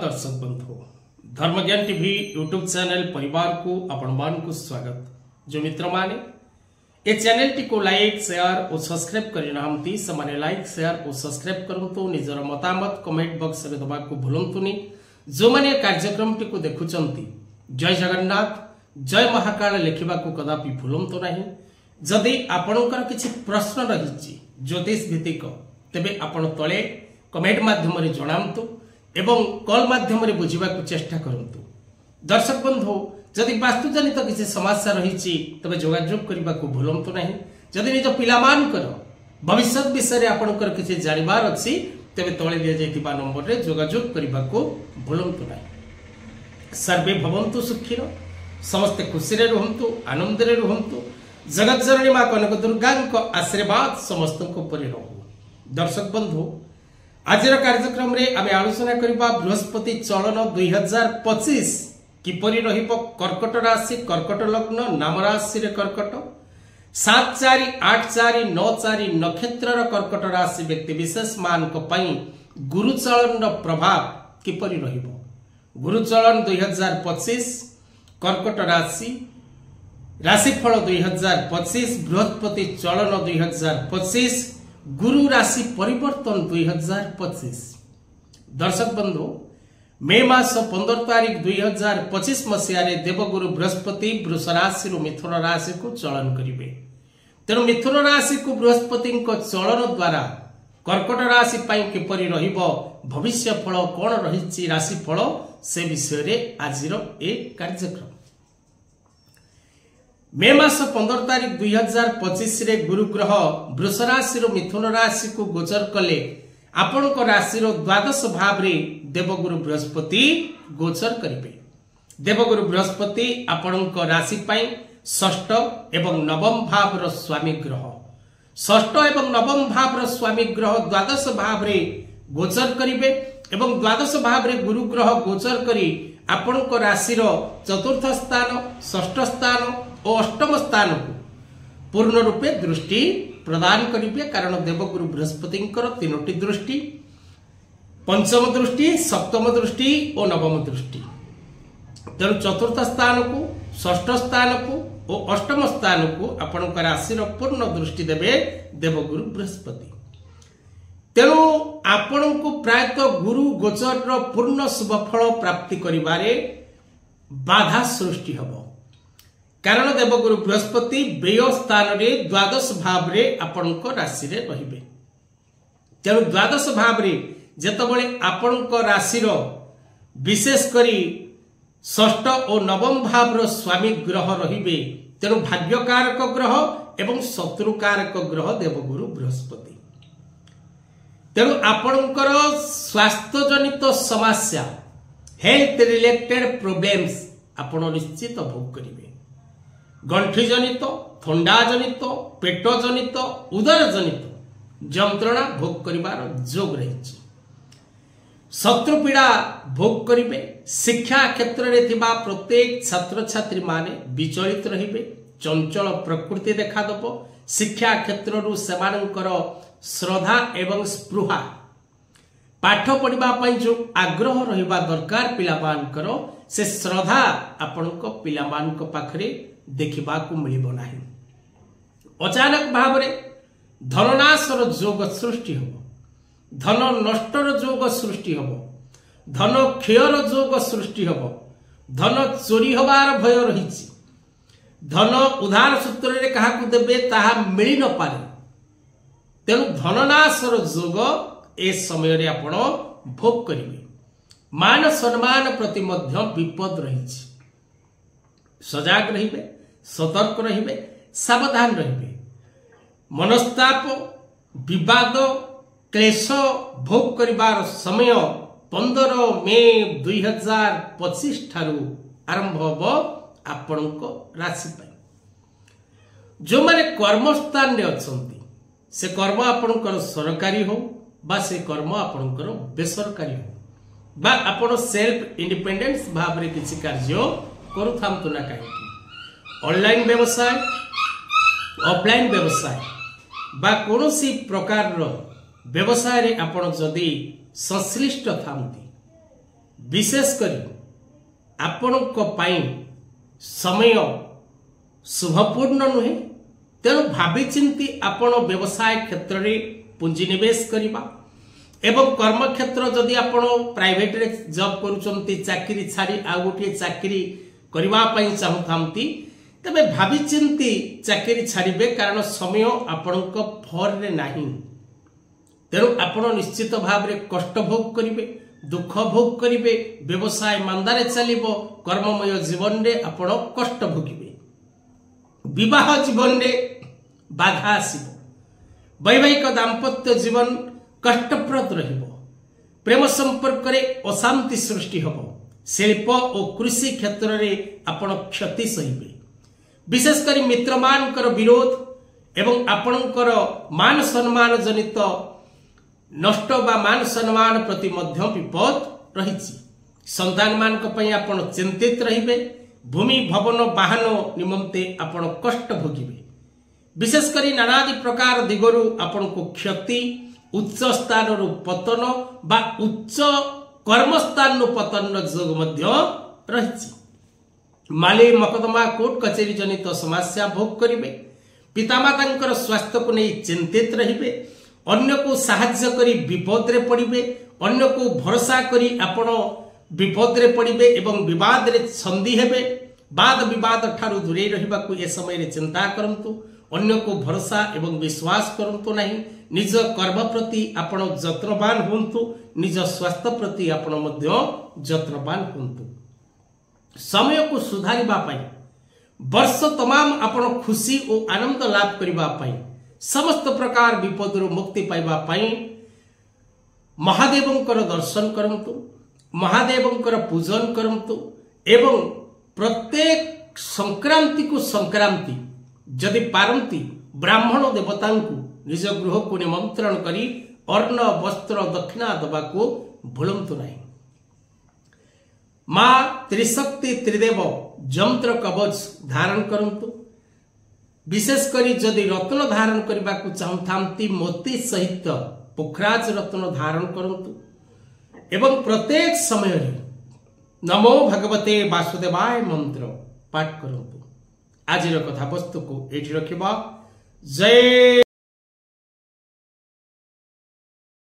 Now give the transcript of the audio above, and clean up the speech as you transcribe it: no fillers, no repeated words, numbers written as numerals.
दर्शक बंधु धर्मज्ञान TV YouTube channel परिवार को आपण मान को स्वागत। जो मित्र माने ए चैनल टी को लाइक शेयर और सब्सक्राइब करना हमती समाने लाइक शेयर और सब्सक्राइब करंतु निजर मतामत कमेंट बॉक्स रे दबा को भूलंतुनी। जो माने कार्यक्रम टी को देखुचंती जय जगन्नाथ जय महाकाल लिखिबा को कदापि भूलंतु नाही। जदि आपणकर किछि प्रश्न रहिछि ज्योतिष भित्तिक तेबे आपण तळे कमेंट माध्यम रे जणांतु एवं कॉल माध्यम रे बुझिबा को चेष्टा करंतु। दर्शक बंधु जदि वास्तुजनित किसी समस्या रही तबे जोगाजोग करने को भूलंतु नहीं। जदि निज पिलामानकर भविष्य विषय आपणकर किसी जानिबार अछि तबे तळे दिया जायतिबा नंबर रे जोगाजोग करने को भूलंतु नहीं। सर्वे भवन्तु सुखिनो समस्त खुशी रे रहंतु आनंद रे रहंतु। जगत जननी मां कनक दुर्गा को आशीर्वाद समस्त को परि रहू। दर्शक बंधु आज कार्यक्रम रे आमे आलोचना करबा बृहस्पति चलन 2025 किपरि रहिबो। कर्कट राशि कर्कट लग्न नाम राशि रे कर्कट 7-4-8-4-9-4 नक्षत्र रो कर्कट राशि व्यक्ति विशेष मान को पई गुरु चलन रो प्रभाव किपरि रहिबो। गुरु चलन 2025 कर्कट राशि राशिफल 2025 बृहस्पति चलन 2025 गुरु राशि परिवर्तन 2025। दर्शक बंधु मे मास 15 तारीख 2025 मसीह देवगुरु बृहस्पति वृष राशि मिथुन राशि को चलन करिवे। तेणु मिथुन राशि को बृहस्पति चलन द्वारा कर्कट राशि किपरि रहिबो भविष्य फल कौन रही राशि फल से विषय रे आजिर ए कार्यक्रम। मे मास 15 तारीख 2025 रे गुरु ग्रह वृष राशि मिथुन राशि को गोचर कले आपण राशि द्वादश भाव रे देवगुरु बृहस्पति गोचर करिवे। देवगुरु बृहस्पति आपण राशि षष्ठ एवं नवम भाव रो स्वामी ग्रह। षष्ठ एवं नवम भाव रो स्वामी ग्रह द्वादश भाव रे गोचर करिवे एवं द्वादश भाव रे गुरु ग्रह गोचर करी आपण राशि चतुर्थ स्थान षष्ठ स्थान और अष्टम स्थान को पूर्ण रूपे दृष्टि प्रदान करिवे। कारण देवगुरु बृहस्पति तीनोटी दृष्टि पंचम दृष्टि सप्तम दृष्टि और नवम दृष्टि। तेणु चतुर्थ स्थान को षष्ठ स्थान को और अष्टम स्थान को आपण राशि पूर्ण दृष्टि देवे देवगुरु बृहस्पति। तेणु आपण को प्रायतः गुरु गोचर पूर्ण शुभफल प्राप्ति करिबारे बाधा सृष्टि हबो। कारण देवगुरु बृहस्पति व्यय स्थान रे द्वादश भाव रे आपण राशि रे रहिबे। तेणु द्वादश भाव रे जेतबळे आपण राशि विशेष करी षष्ठ और नवम भाव रो स्वामी ग्रह रहिबे। तेणु भाग्यकारक ग्रह एवं शत्रुकारक ग्रह देवगुरु बृहस्पति। तेणु आपणकर स्वास्थ्य जनित समस्या हेल्थ रिलेटेड प्रोब्लेम्स आपण निश्चित भोग करिवे। गंठी जनित थंडा जनित पेट जनित उदर जनित जंत्रणा भोग करिवार जोग रही। शत्रु पीड़ा भोग करिवे। शिक्षा क्षेत्र रे थिबा प्रत्येक छात्र छात्री माने विचलित रहिबे। चंचल प्रकृति देखा दबो। शिक्षा क्षेत्र रु सेमानकर श्रद्धा एवं स्पृहा पाठ पढ़िबा पई जो आग्रह रहिबा दरकार पिलामानकर से श्रद्धा आपणको पिलामानक पाखरे देखिबा को मिलिबो नाही। अचानक भाव रे धननाशर जोग सृष्टि होबो। धन नष्टर जोग सृष्टि होबो। धन क्षयर जोग सृष्टि होबो। धन चोरी होबार भय रहिछि। धन उधार सूत्र रे कहा को देबे ताहा मिलि न पारे। तेणु धननाशर जोग ए समय रे आपण भोग करिवे। मान सम्मान प्रति मध्य विपद रहिछि। सजाग रहिबे सतर्क रहिबे सावधान रहिबे। मनस्ताप विवाद क्लेश भोग करिबार समय 15 मे 2025 ठारू आरंभ होबो आपणको राशि पई। जो माने कर्मस्थान रे अछंती से कर्म आपणकर सरकारी हो बा से कर्म आपणकर बेसरकारी हो बा आपण सेल्फ इंडिपेंडेंस भाव रे किछि कार्य करूथांतु ना काहे। ऑनलाइन व्यवसाय ऑफलाइन व्यवसाय बा कोनोसी प्रकार रो व्यवसाय रे आपण जदि संश्लिष्ट थांती विशेषकर आपण समय शुभपूर्ण नुहे तेणु भावी चिंती आपण व्यवसाय क्षेत्र में पुंजीनिवेश करवा एवं कर्म क्षेत्र जदि आपण प्राइवेट रे जॉब करूचंती चाकरी छाड़ी आ गोटे चाकरी करबा पई चाहुथांती तबे भावी चिंती चाकरी छाड़िबे कारण समय आपणक फर रे नाही तेणु आपण निश्चित भाव रे कष्ट भोग करिवे दुख भोग करिवे व्यवसाय मंदारे चलिबो कर्ममय जीवन रे आपण कष्ट भोगिबे विवाह जीवन रे बाधा आसीबो वैवाहिक दाम्पत्य जीवन कष्टप्रद रहिबो प्रेम संपर्क रे अशांति सृष्टि हबो शिल्प और कृषि क्षेत्र रे आपण क्षति सहिबे विशेषकर मित्र मानकर विरोध एवं आपणकर मान सम्मान जनित नष्ट बा मान सम्मान प्रति मध्य विपद रहिछि संतान मानक पई आपण चिंतित रहिबे भूमि भवन वाहन निमंते आपण कष्ट भोगिबे विशेषकर नानादि प्रकार दिगरु आपण को क्षति उच्च स्थान रु पतन बा उच्च कर्मस्थान पतन जोग मध्य रहिछि माली मकदमा कोर्ट कचेरी जनित समस्या भोग करिवे पितामातांकर स्वास्थ्य को नहीं चिंतित रहिबे अन्य को साहाय्य करी विपद रे पड़िबे अन्य को भरोसा करी आपण विपद रे पड़िबे एवं विवाद रे संधि हेबे वाद विवाद ठारू दूरे रहिबा को ए समय रे चिंता करंतु अन्य को भरोसा एवं विश्वास करंतु नहीं निज कर्म प्रति आपण जत्नवान होंतु निज स्वास्थ्य प्रति आपण मध्य जत्नवान होंतु समय को सुधारिबा पई वर्ष तमाम आपण खुशी और आनंद लाभ करिबा पई समस्त प्रकार विपद रु मुक्ति पाइबा पई महादेवंकर दर्शन करंतु महादेवंकर पूजन करंतु एवं प्रत्येक संक्रांति को संक्रांति जदि पारंती ब्राह्मण देवता निज गृह को निमंत्रण करी अर्ण वस्त्र दक्षिणा दबा को भूलंतु नहीं मां त्रिशक्ति त्रिदेव जंत्र कवच धारण करंतु विशेषकर जदि रत्न धारण करने को चाहती मोती सहित पुखराज रत्न धारण करंतु एवं प्रत्येक समय नमो भगवते वासुदेवाय मंत्र पाठ करंतु आज कथा वस्तु को एठी रखिबा जय।